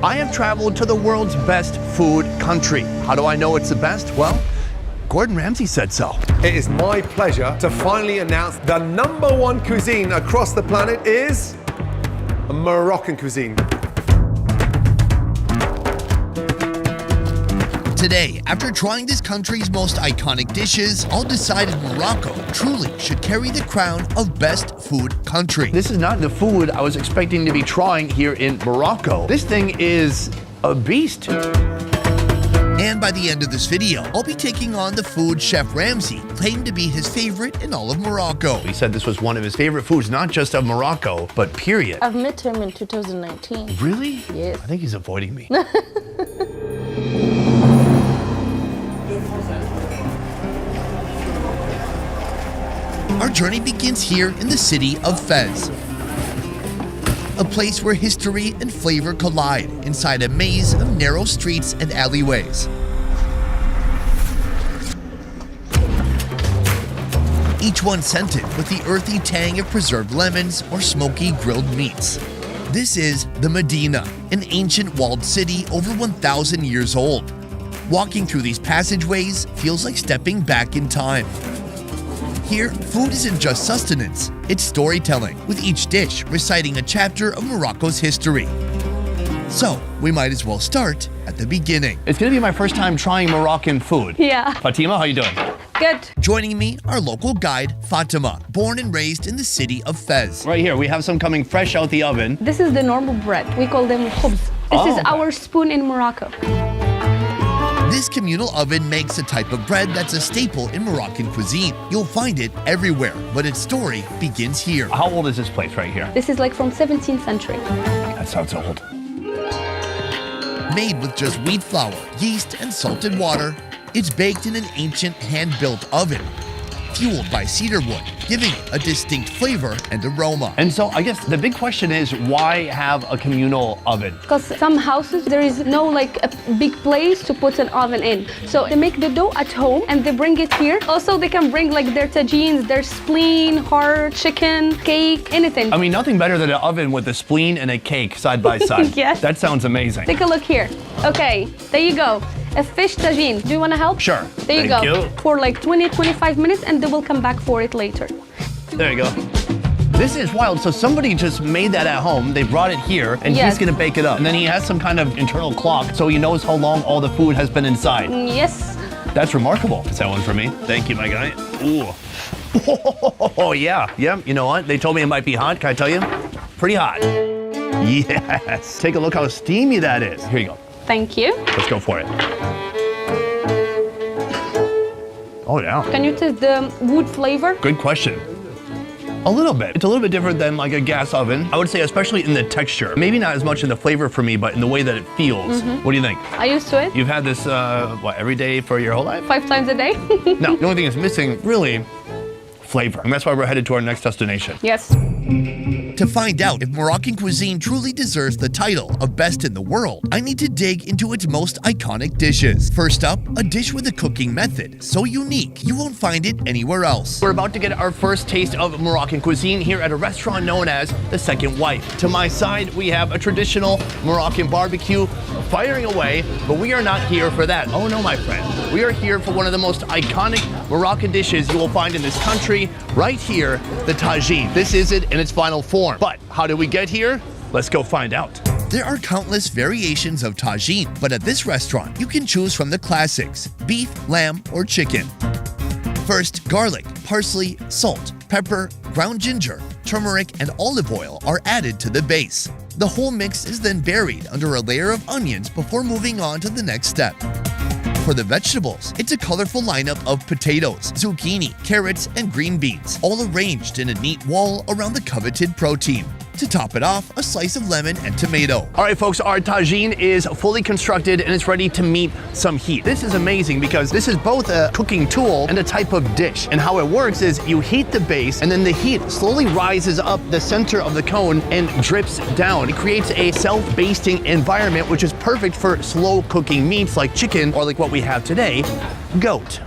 I have traveled to the world's best food country. How do I know it's the best? Well, Gordon Ramsay said so. It is my pleasure to finally announce the #1 cuisine across the planet is Moroccan cuisine. Today, after trying this country's most iconic dishes, all decided Morocco truly should carry the crown of best food country. This is not the food I was expecting to be trying here in Morocco. This thing is a beast. And by the end of this video, I'll be taking on the food Chef Ramsay claimed to be his favorite in all of Morocco. He said this was one of his favorite foods, not just of Morocco, but period. I've met him in 2019. Really? Yes. I think he's avoiding me. Our journey begins here in the city of Fez, a place where history and flavor collide inside a maze of narrow streets and alleyways. Each one scented with the earthy tang of preserved lemons or smoky grilled meats. This is the Medina, an ancient walled city over 1,000 years old. Walking through these passageways feels like stepping back in time. Here, food isn't just sustenance, it's storytelling, with each dish reciting a chapter of Morocco's history. So, we might as well start at the beginning. It's gonna be my first time trying Moroccan food. Yeah. Fatima, how you doing? Good. Joining me, our local guide, Fatima, born and raised in the city of Fez. Right here, we have some coming fresh out the oven. This is the normal bread. We call them khubz. This is our spoon in Morocco. This communal oven makes a type of bread that's a staple in Moroccan cuisine. You'll find it everywhere, but its story begins here. How old is this place right here? This is like from 17th century. That sounds old. Made with just wheat flour, yeast, and salted water, it's baked in an ancient hand-built oven, fueled by cedar wood, giving it a distinct flavor and aroma. And so I guess the big question is, why have a communal oven? Because some houses, there is no like a big place to put an oven in. So they make the dough at home and they bring it here. Also, they can bring like their tagines, their spleen, heart, chicken, cake, anything. I mean, nothing better than an oven with a spleen and a cake side by side. Yes. That sounds amazing. Take a look here. Okay, there you go. A fish tagine. Do you want to help? Sure. There you Thank go. you. For like 20-25 minutes and they will come back for it later. There you go. This is wild. So somebody just made that at home. They brought it here, and Yes. he's gonna bake it up. And then he has some kind of internal clock, so he knows how long all the food has been inside. Yes. That's remarkable. Is that one for me? Thank you, my guy. Ooh. Oh, yeah. Yeah, you know what? They told me it might be hot. Can I tell you? Pretty hot. Yes. Take a look how steamy that is. Here you go. Thank you. Let's go for it. Oh, yeah. Can you taste the wood flavor? Good question. A little bit. It's a little bit different than like a gas oven. I would say especially in the texture. Maybe not as much in the flavor for me, but in the way that it feels. What do you think? I used to it You've had this, every day for your whole life? 5 times a day. No, the only thing that's missing, really, flavor. And that's why we're headed to our next destination. Yes. To find out if Moroccan cuisine truly deserves the title of best in the world, I need to dig into its most iconic dishes. First up, a dish with a cooking method so unique you won't find it anywhere else. We're about to get our first taste of Moroccan cuisine here at a restaurant known as The Second Wife. To my side, we have a traditional Moroccan barbecue firing away, but we are not here for that. Oh no, my friend. We are here for one of the most iconic Moroccan dishes you will find in this country, right here, the tagine. This is it in its final form. But how did we get here? Let's go find out. There are countless variations of tagine, but at this restaurant, you can choose from the classics: beef, lamb, or chicken. First, garlic, parsley, salt, pepper, ground ginger, turmeric, and olive oil are added to the base. The whole mix is then buried under a layer of onions before moving on to the next step. For the vegetables, it's a colorful lineup of potatoes, zucchini, carrots, and green beans, all arranged in a neat wall around the coveted protein. To top it off, a slice of lemon and tomato. All right, folks, our tagine is fully constructed and it's ready to meet some heat. This is amazing because this is both a cooking tool and a type of dish. And how it works is you heat the base and then the heat slowly rises up the center of the cone and drips down. It creates a self-basting environment, which is perfect for slow cooking meats like chicken or like what we have today, goat.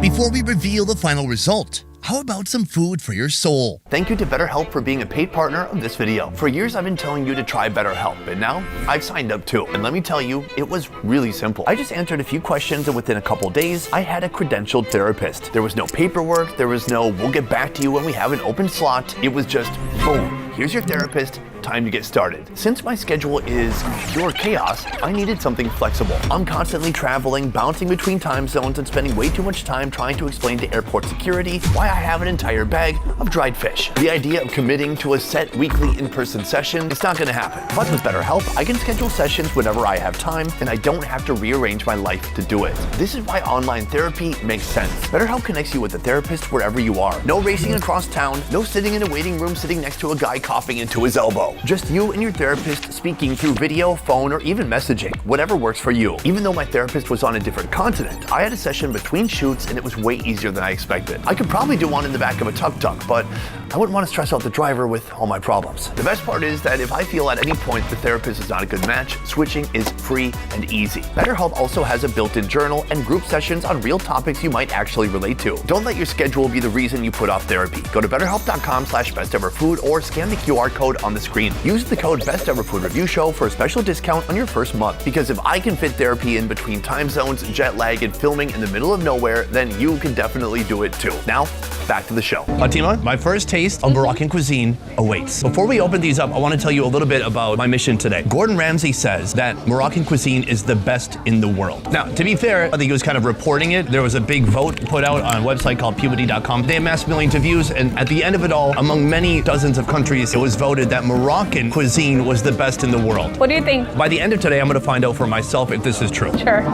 Before we reveal the final result, How about some food for your soul? Thank you to BetterHelp for being a paid partner of this video. For years, I've been telling you to try BetterHelp, and now I've signed up too. And let me tell you, it was really simple. I just answered a few questions, and within a couple days, I had a credentialed therapist. There was no paperwork, there was no, we'll get back to you when we have an open slot. It was just, boom, here's your therapist. Time to get started. Since my schedule is pure chaos, I needed something flexible. I'm constantly traveling, bouncing between time zones, and spending way too much time trying to explain to airport security why I have an entire bag of dried fish. The idea of committing to a set weekly in-person session, it's not gonna happen. But with BetterHelp, I can schedule sessions whenever I have time, and I don't have to rearrange my life to do it. This is why online therapy makes sense. BetterHelp connects you with a therapist wherever you are. No racing across town, no sitting in a waiting room sitting next to a guy coughing into his elbow. Just you and your therapist speaking through video, phone, or even messaging, whatever works for you. Even though my therapist was on a different continent, I had a session between shoots and it was way easier than I expected. I could probably do one in the back of a tuk-tuk, but I wouldn't want to stress out the driver with all my problems. The best part is that if I feel at any point the therapist is not a good match, switching is free and easy. BetterHelp also has a built-in journal and group sessions on real topics you might actually relate to. Don't let your schedule be the reason you put off therapy. Go to betterhelp.com/besteverfood or scan the QR code on the screen. Use the code BestEverFoodReviewShow for a special discount on your first month. Because if I can fit therapy in between time zones, jet lag, and filming in the middle of nowhere, then you can definitely do it too. Now, back to the show. Fatima, my first taste of Moroccan cuisine awaits. Before we open these up, I want to tell you a little bit about my mission today. Gordon Ramsay says that Moroccan cuisine is the best in the world. Now, to be fair, I think he was kind of reporting it. There was a big vote put out on a website called Puberty.com. They amassed millions of views, and at the end of it all, among many dozens of countries, it was voted that Moroccan cuisine was the best in the world. What do you think? By the end of today, I'm going to find out for myself if this is true. Sure.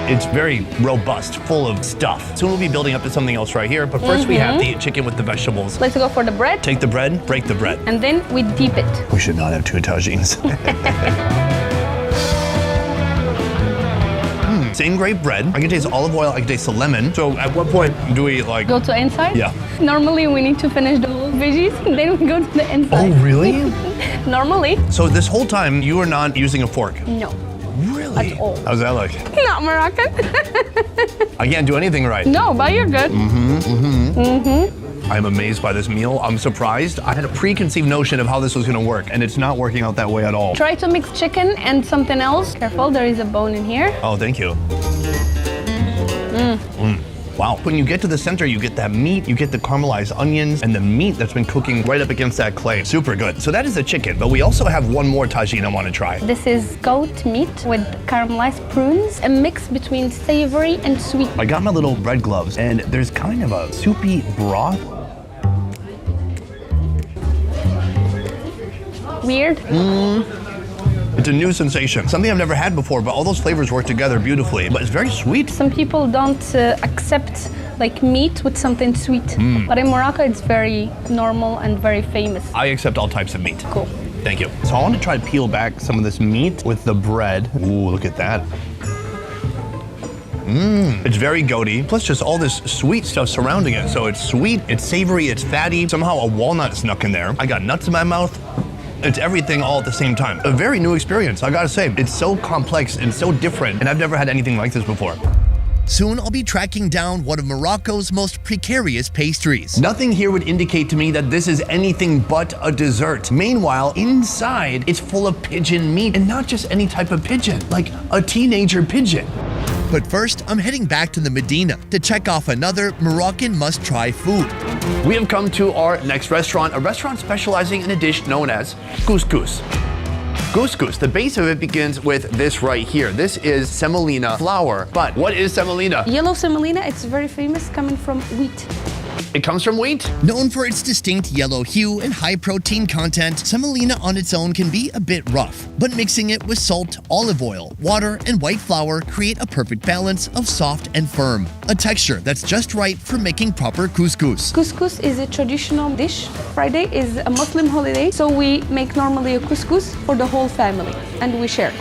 It's very robust, full of stuff. Soon we'll be building up to something else right here, but first we have the chicken with the vegetables. Let's go for the bread. Take the bread, break the bread. And then we dip it. We should not have two tagines. Same great bread. I can taste olive oil, I can taste the lemon. So at what point do we like... Go to inside? Yeah. Normally we need to finish the whole veggies, then we go to the inside. Oh, really? Normally. So this whole time you are not using a fork? No. Really? At all. How's that like? Not Moroccan. I can't do anything right. No, but you're good. I'm amazed by this meal. I'm surprised. I had a preconceived notion of how this was gonna work, and it's not working out that way at all. Try to mix chicken and something else. Careful, there is a bone in here. Oh, thank you. Wow. When you get to the center, you get that meat, you get the caramelized onions, and the meat that's been cooking right up against that clay. Super good. So that is the chicken, but we also have one more tagine I want to try. This is goat meat with caramelized prunes, a mix between savory and sweet. I got my little bread gloves, and there's kind of a soupy broth. Weird. It's a new sensation. Something I've never had before, but all those flavors work together beautifully. But it's very sweet. Some people don't accept like meat with something sweet, but in Morocco it's very normal and very famous. I accept all types of meat. Cool. Thank you. So I want to try to peel back some of this meat with the bread. Ooh, look at that. It's very goaty, plus just all this sweet stuff surrounding it. So it's sweet, it's savory, it's fatty. Somehow a walnut snuck in there. I got nuts in my mouth. It's everything all at the same time. A very new experience, I gotta say. It's so complex and so different, and I've never had anything like this before. Soon I'll be tracking down one of Morocco's most precarious pastries. Nothing here would indicate to me that this is anything but a dessert. Meanwhile, inside, it's full of pigeon meat, and not just any type of pigeon, like a teenager pigeon. But first, I'm heading back to the Medina to check off another Moroccan must-try food. We have come to our next restaurant, a restaurant specializing in a dish known as couscous. Couscous, the base of it begins with this right here. This is semolina flour. But what is semolina? Yellow semolina, it's very famous, coming from wheat. It comes from wheat? Known for its distinct yellow hue and high protein content, semolina on its own can be a bit rough, but mixing it with salt, olive oil, water, and white flour create a perfect balance of soft and firm, a texture that's just right for making proper couscous. Couscous is a traditional dish. Friday is a Muslim holiday, so we make normally a couscous for the whole family, and we share.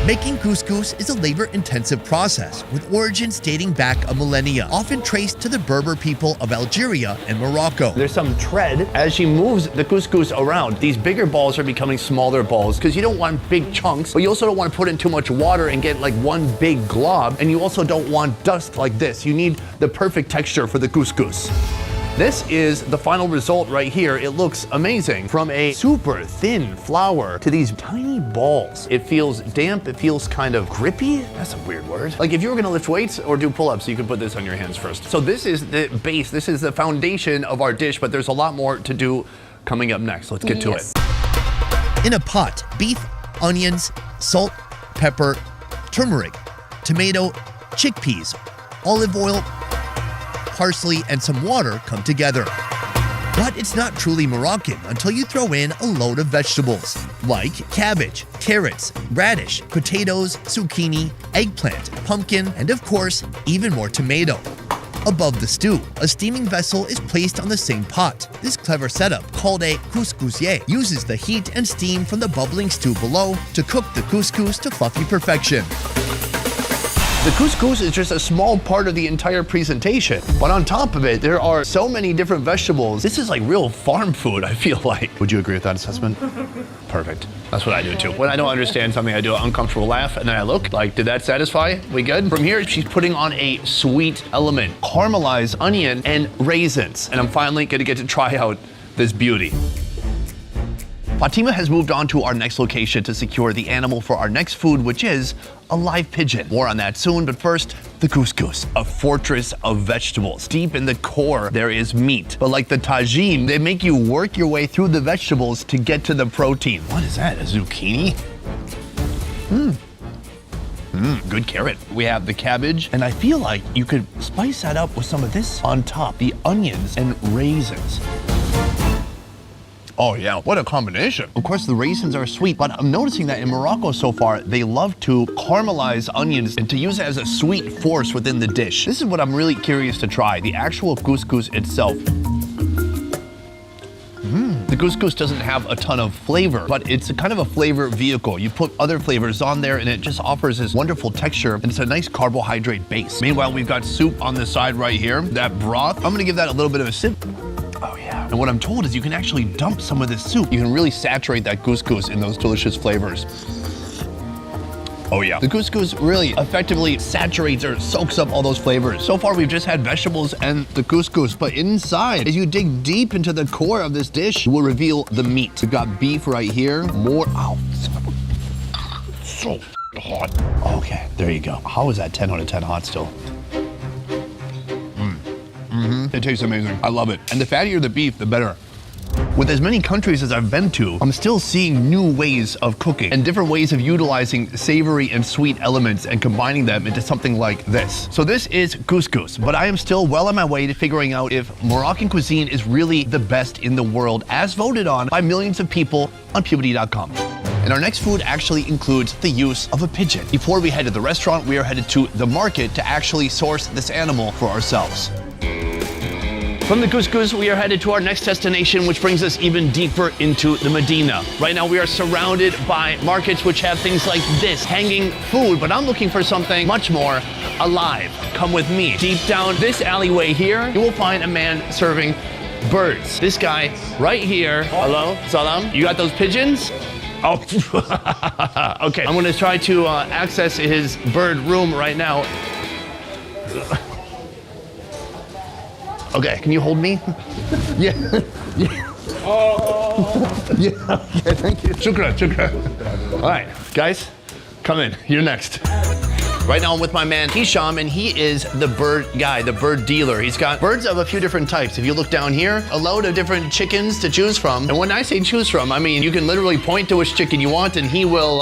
Making couscous is a labor-intensive process with origins dating back a millennia, often traced to the Berber people of Algeria and Morocco. There's some tread as she moves the couscous around. These bigger balls are becoming smaller balls because you don't want big chunks, but you also don't want to put in too much water and get like one big glob, and you also don't want dust like this. You need the perfect texture for the couscous. This is the final result right here. It looks amazing. From a super thin flour to these tiny balls. It feels damp, it feels kind of grippy. That's a weird word. Like if you were gonna lift weights or do pull-ups, you could put this on your hands first. So this is the base, this is the foundation of our dish, but there's a lot more to do coming up next. Let's get to it. In a pot, beef, onions, salt, pepper, turmeric, tomato, chickpeas, olive oil, parsley, and some water come together. But it's not truly Moroccan until you throw in a load of vegetables, like cabbage, carrots, radish, potatoes, zucchini, eggplant, pumpkin, and of course, even more tomato. Above the stew, a steaming vessel is placed on the same pot. This clever setup, called a couscousier, uses the heat and steam from the bubbling stew below to cook the couscous to fluffy perfection. The couscous is just a small part of the entire presentation, but on top of it, there are so many different vegetables. This is like real farm food, I feel like. Would you agree with that assessment? Perfect. That's what I do too. When I don't understand something, I do an uncomfortable laugh, and then I look, like, did that satisfy? We good? From here, she's putting on a sweet element, caramelized onion and raisins, and I'm finally gonna get to try out this beauty. Fatima has moved on to our next location to secure the animal for our next food, which is a live pigeon. More on that soon, but first, the couscous, a fortress of vegetables. Deep in the core, there is meat. But like the tagine, they make you work your way through the vegetables to get to the protein. What is that, a zucchini? Good carrot. We have the cabbage, and I feel like you could spice that up with some of this on top, the onions and raisins. Oh yeah, what a combination. Of course, the raisins are sweet, but I'm noticing that in Morocco so far, they love to caramelize onions and to use it as a sweet force within the dish. This is what I'm really curious to try, the actual couscous itself. The couscous doesn't have a ton of flavor, but it's a kind of a flavor vehicle. You put other flavors on there and it just offers this wonderful texture, and it's a nice carbohydrate base. Meanwhile, we've got soup on the side right here. That broth, I'm gonna give that a little bit of a sip. Oh yeah. And what I'm told is you can actually dump some of this soup. You can really saturate that couscous in those delicious flavors. Oh yeah. The couscous really effectively saturates or soaks up all those flavors. So far, we've just had vegetables and the couscous, but inside, as you dig deep into the core of this dish, you will reveal the meat. We've got beef right here, more, ow, so hot. Okay, there you go. How is that 10 out of 10 hot still? It tastes amazing. I love it. And the fattier the beef, the better. With as many countries as I've been to, I'm still seeing new ways of cooking and different ways of utilizing savory and sweet elements and combining them into something like this. So this is couscous, but I am still well on my way to figuring out if Moroccan cuisine is really the best in the world, as voted on by millions of people on Puberty.com. And our next food actually includes the use of a pigeon. Before we head to the restaurant, we are headed to the market to actually source this animal for ourselves. From the couscous, we are headed to our next destination, which brings us even deeper into the Medina. Right now, we are surrounded by markets which have things like this, hanging food, but I'm looking for something much more alive. Come with me. Deep down this alleyway here, you will find a man serving birds. This guy right here. Hello, salam. You got those pigeons? Oh, okay. I'm gonna try to access his bird room right now. Okay, can you hold me? Yeah. Yeah. Oh. Yeah, okay, thank you. Shukran, shukran. All right, guys, come in. You're next. Right now I'm with my man Hisham, and he is the bird guy, the bird dealer. He's got birds of a few different types. If you look down here, a load of different chickens to choose from. And when I say choose from, I mean you can literally point to which chicken you want and he will,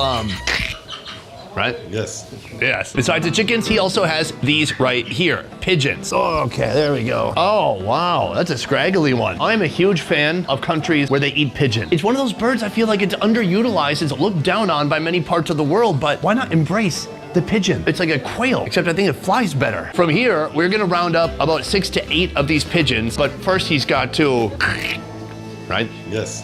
right? Yes. Yes. Besides the chickens, he also has these right here, pigeons. Oh, okay, there we go. Oh, wow, that's a scraggly one. I'm a huge fan of countries where they eat pigeon. It's one of those birds I feel like it's underutilized, it's looked down on by many parts of the world, but why not embrace the pigeon? It's like a quail, except I think it flies better. From here, we're gonna round up about 6 to 8 of these pigeons, but first he's got to, right? Yes.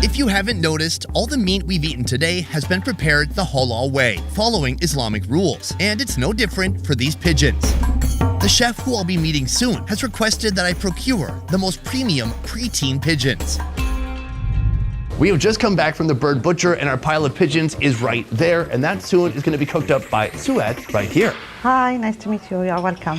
If you haven't noticed, all the meat we've eaten today has been prepared the halal way, following Islamic rules, and it's no different for these pigeons. The chef who I'll be meeting soon has requested that I procure the most premium preteen pigeons. We have just come back from the bird butcher and our pile of pigeons is right there, and that soon is going to be cooked up by Suad right here. Hi, nice to meet you. You are welcome.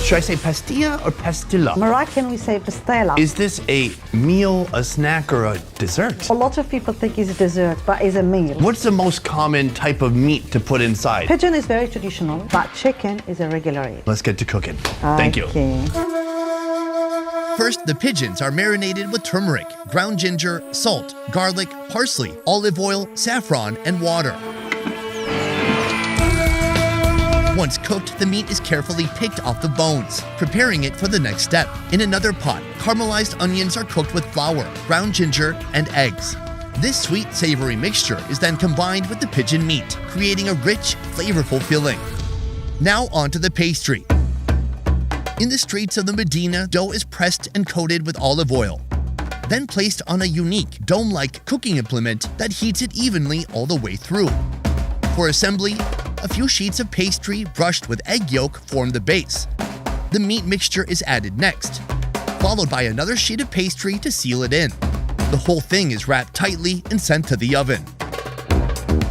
Should I say pastilla or pastilla? Moroccan, we say pastela. Is this a meal, a snack, or a dessert? A lot of people think it's a dessert, but it's a meal. What's the most common type of meat to put inside? Pigeon is very traditional, but chicken is a regular eat. Let's get to cooking. Thank you. Okay. First, the pigeons are marinated with turmeric, ground ginger, salt, garlic, parsley, olive oil, saffron, and water. Once cooked, the meat is carefully picked off the bones, preparing it for the next step. In another pot, caramelized onions are cooked with flour, ground ginger, and eggs. This sweet, savory mixture is then combined with the pigeon meat, creating a rich, flavorful filling. Now onto the pastry. In the streets of the Medina, dough is pressed and coated with olive oil, then placed on a unique, dome-like cooking implement that heats it evenly all the way through. For assembly, a few sheets of pastry brushed with egg yolk form the base. The meat mixture is added next, followed by another sheet of pastry to seal it in. The whole thing is wrapped tightly and sent to the oven.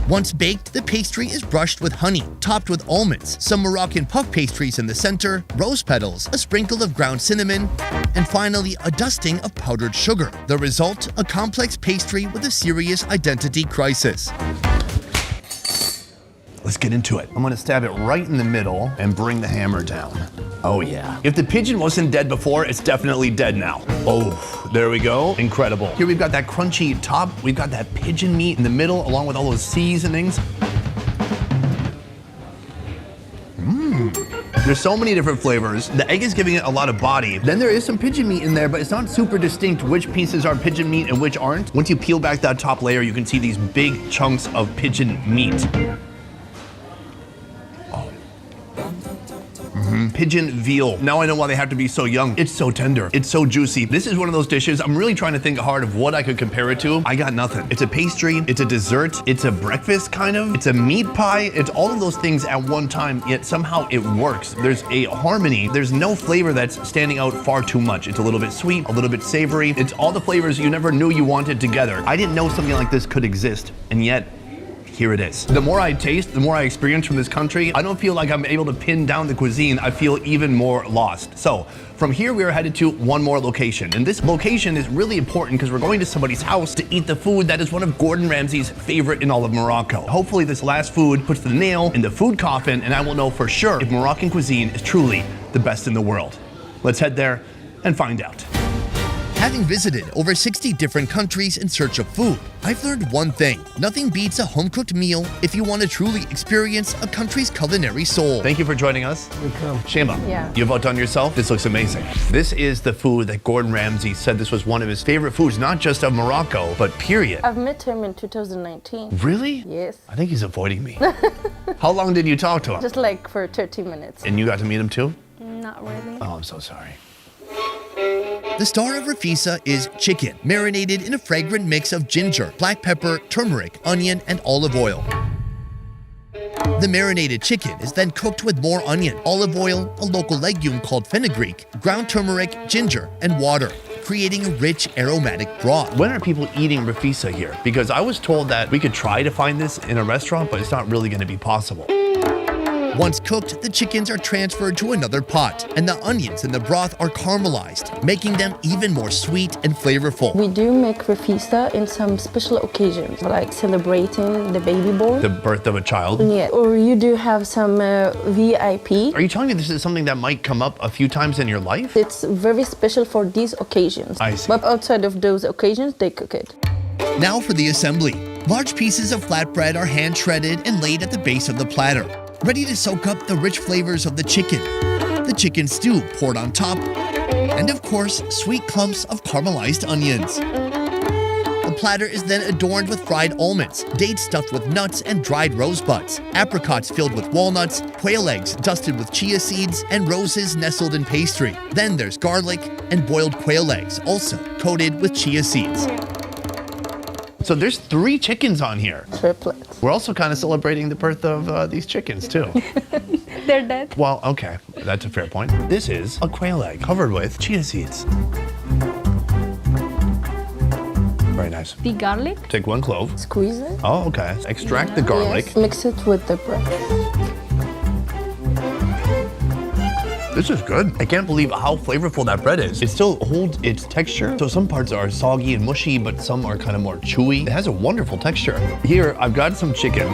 Once baked, the pastry is brushed with honey, topped with almonds, some Moroccan puff pastries in the center, rose petals, a sprinkle of ground cinnamon, and finally a dusting of powdered sugar. The result, a complex pastry with a serious identity crisis. Let's get into it. I'm gonna stab it right in the middle and bring the hammer down. Oh yeah. If the pigeon wasn't dead before, it's definitely dead now. Oh, there we go. Incredible. Here we've got that crunchy top. We've got that pigeon meat in the middle, along with all those seasonings. There's so many different flavors. The egg is giving it a lot of body. Then there is some pigeon meat in there, but it's not super distinct which pieces are pigeon meat and which aren't. Once you peel back that top layer, you can see these big chunks of pigeon meat. Pigeon veal. Now I know why they have to be so young. It's so tender. It's so juicy. This is one of those dishes, I'm really trying to think hard of what I could compare it to. I got nothing. It's a pastry, it's a dessert, it's a breakfast kind of, it's a meat pie, it's all of those things at one time, yet somehow it works. There's a harmony. There's no flavor that's standing out far too much. It's a little bit sweet, a little bit savory. It's all the flavors you never knew you wanted together. I didn't know something like this could exist, and yet, here it is. The more I taste, the more I experience from this country, I don't feel like I'm able to pin down the cuisine. I feel even more lost. So from here, we are headed to one more location. And this location is really important because we're going to somebody's house to eat the food that is one of Gordon Ramsay's favorite in all of Morocco. Hopefully this last food puts the nail in the food coffin and I will know for sure if Moroccan cuisine is truly the best in the world. Let's head there and find out. Having visited over 60 different countries in search of food, I've learned one thing. Nothing beats a home-cooked meal if you want to truly experience a country's culinary soul. Thank you for joining us. Welcome. Shema, Yeah. you've outdone yourself. This looks amazing. This is the food that Gordon Ramsay said this was one of his favorite foods, not just of Morocco, but period. I've met him in 2019. Really? Yes. I think he's avoiding me. How long did you talk to him? Just like for 30 minutes. And you got to meet him too? Not really. Oh, I'm so sorry. The star of Rafisa is chicken, marinated in a fragrant mix of ginger, black pepper, turmeric, onion, and olive oil. The marinated chicken is then cooked with more onion, olive oil, a local legume called fenugreek, ground turmeric, ginger, and water, creating a rich aromatic broth. When are people eating Rafisa here? Because I was told that we could try to find this in a restaurant, but it's not really going to be possible. Once cooked, the chickens are transferred to another pot, and the onions in the broth are caramelized, making them even more sweet and flavorful. We do make rafisa in some special occasions, like celebrating the baby born. The birth of a child. Yeah, or you do have some VIP. Are you telling me this is something that might come up a few times in your life? It's very special for these occasions. I see. But outside of those occasions, they cook it. Now for the assembly. Large pieces of flatbread are hand shredded and laid at the base of the platter, ready to soak up the rich flavors of the chicken stew poured on top, and of course, sweet clumps of caramelized onions. The platter is then adorned with fried almonds, dates stuffed with nuts and dried rosebuds, apricots filled with walnuts, quail eggs dusted with chia seeds, and roses nestled in pastry. Then there's garlic and boiled quail eggs, also coated with chia seeds. So there's 3 chickens on here. Triplets. We're also kind of celebrating the birth of these chickens too. They're dead. Well, okay, that's a fair point. This is a quail egg covered with chia seeds. Very nice. The garlic. Take 1 clove. Squeeze it. Oh, okay. Extract the garlic. Yes, mix it with the bread. This is good. I can't believe how flavorful that bread is. It still holds its texture. So some parts are soggy and mushy, but some are kind of more chewy. It has a wonderful texture. Here, I've got some chicken.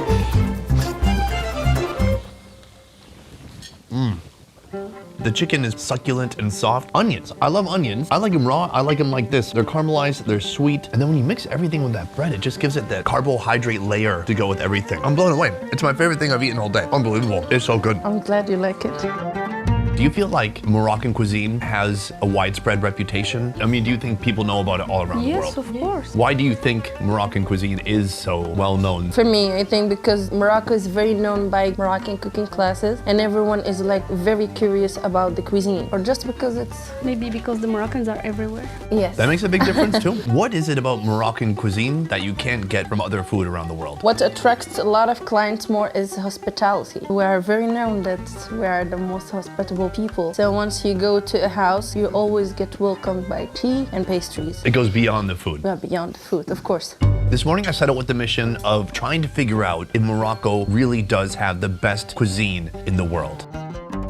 The chicken is succulent and soft. Onions. I love onions. I like them raw. I like them like this. They're caramelized, they're sweet. And then when you mix everything with that bread, it just gives it that carbohydrate layer to go with everything. I'm blown away. It's my favorite thing I've eaten all day. Unbelievable. It's so good. I'm glad you like it. Do you feel like Moroccan cuisine has a widespread reputation? I mean, do you think people know about it all around the world? Yes, of course. Why do you think Moroccan cuisine is so well known? For me, I think because Morocco is very known by Moroccan cooking classes and everyone is like very curious about the cuisine. Or just because it's... Maybe because the Moroccans are everywhere. Yes. That makes a big difference too. What is it about Moroccan cuisine that you can't get from other food around the world? What attracts a lot of clients more is hospitality. We are very known that we are the most hospitable people. So once you go to a house, you always get welcomed by tea and pastries. It goes beyond the food. Well, beyond the food, of course. This morning I set out with the mission of trying to figure out if Morocco really does have the best cuisine in the world.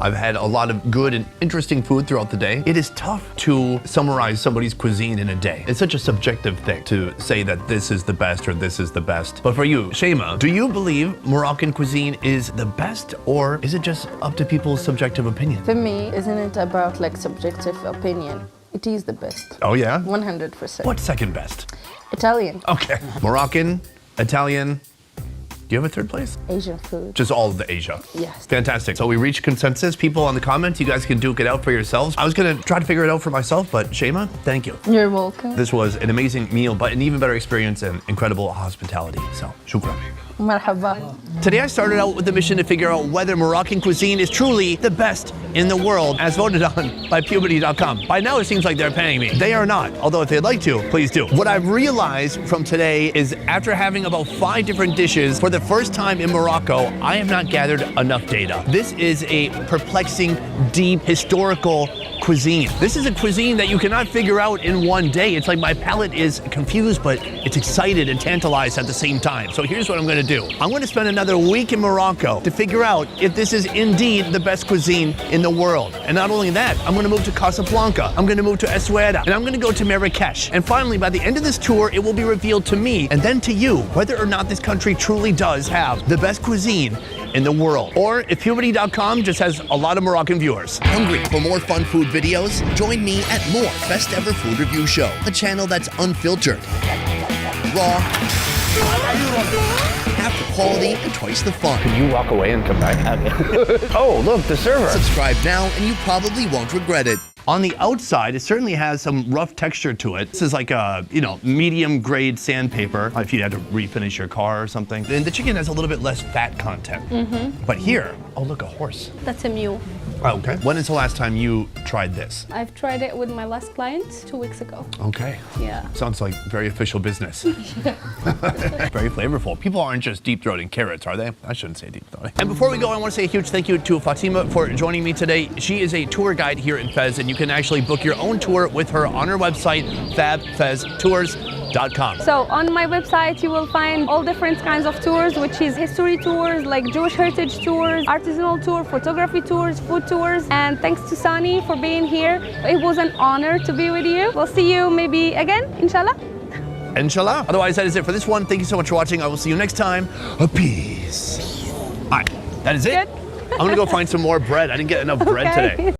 I've had a lot of good and interesting food throughout the day. It is tough to summarize somebody's cuisine in a day. It's such a subjective thing to say that this is the best or this is the best. But for you, Shema, do you believe Moroccan cuisine is the best, or is it just up to people's subjective opinion? For me, isn't it about like subjective opinion? It is the best. Oh yeah? 100%. What's second best? Italian. Okay. Moroccan, Italian. Do you have a third place? Asian food. Just all of the Asia. Yes. Fantastic. So we reached consensus. People on the comments, you guys can duke it out for yourselves. I was gonna try to figure it out for myself, but Shema, thank you. You're welcome. This was an amazing meal, but an even better experience and incredible hospitality. So, shukran. Marhaba. Today I started out with the mission to figure out whether Moroccan cuisine is truly the best in the world, as voted on by Puberty.com. By now it seems like they're paying me. They are not, although if they'd like to, please do. What I've realized from today is after having about 5 different dishes for the first time in Morocco, I have not gathered enough data. This is a perplexing, deep, historical cuisine. This is a cuisine that you cannot figure out in one day. It's like my palate is confused, but it's excited and tantalized at the same time. So here's what I'm gonna do. I'm gonna spend another week in Morocco to figure out if this is indeed the best cuisine in the world. And not only that, I'm gonna move to Casablanca, I'm gonna move to Essaouira, and I'm gonna go to Marrakesh. And finally, by the end of this tour, it will be revealed to me, and then to you, whether or not this country truly does have the best cuisine in the world. Or if Puberty.com just has a lot of Moroccan viewers. Hungry for more fun food videos? Join me at more Best Ever Food Review Show, a channel that's unfiltered, raw, half the quality, and twice the fun. You walk away and come back. Oh, look, the server. Subscribe now and you probably won't regret it. On the outside, it certainly has some rough texture to it. This is like a, medium grade sandpaper if you had to refinish your car or something. Then the chicken has a little bit less fat content. But here, oh look, a horse. That's a mule. Oh, okay. When is the last time you tried this? I've tried it with my last client 2 weeks ago. Okay. Yeah. Sounds like very official business. Very flavorful. People aren't just deep throating carrots, are they? I shouldn't say deep throating. And before we go, I want to say a huge thank you to Fatima for joining me today. She is a tour guide here in Fez, and you can actually book your own tour with her on her website, fabfeztours.com. So on my website, you will find all different kinds of tours, which is history tours, like Jewish heritage tours, artisanal tour, photography tours, food tours. And thanks to Sani for being here. It was an honor to be with you. We'll see you maybe again, inshallah. Inshallah. Otherwise, that is it for this one. Thank you so much for watching. I will see you next time. Peace. All right, that is it. Good. I'm gonna go find some more bread. I didn't get enough bread Okay. today.